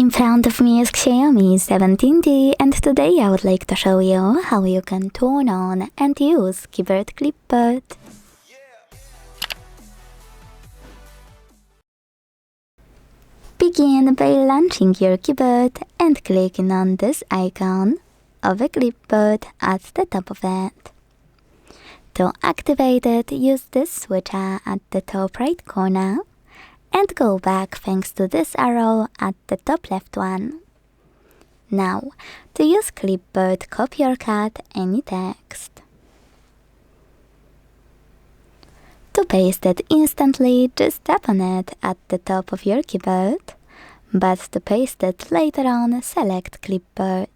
In front of me is XIAOMI 17T, and today I would like to show you how you can turn on and use keyboard Clipboard. Begin by launching your keyboard and clicking on this icon of a clipboard at the top of it. To activate it, use this switcher at the top right corner and go back thanks to this arrow at the top left one. Now, to use Clipboard, copy or cut any text. To paste it instantly, just tap on it at the top of your keyboard, but to paste it later on, select Clipboard.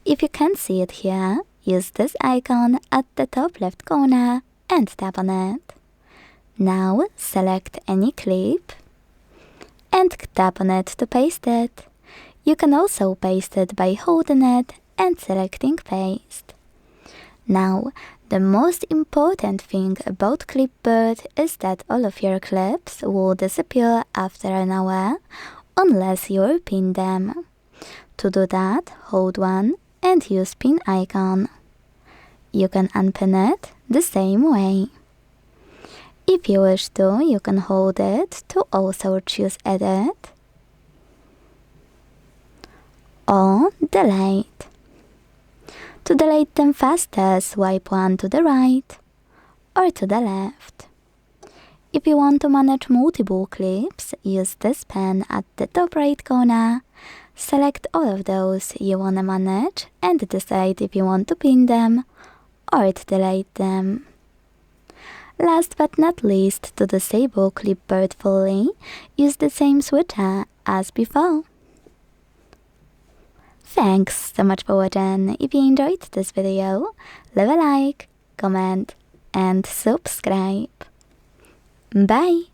If you can't see it here, use this icon at the top left corner and tap on it. Now, select any clip and tap on it to paste it. You can also paste it by holding it and selecting Paste. Now, the most important thing about Clipboard is that all of your clips will disappear after an hour unless you pin them. To do that, hold one and use pin icon. You can unpin it the same way. If you wish to, you can hold it to also choose Edit or Delete. To delete them faster, swipe one to the right or to the left. If you want to manage multiple clips, use this pen at the top right corner. Select all of those you want to manage and decide if you want to pin them or to delete them. Last but not least, to disable Clipboard fully, use the same switcher as before. Thanks so much for watching. If you enjoyed this video, leave a like, comment and subscribe. Bye!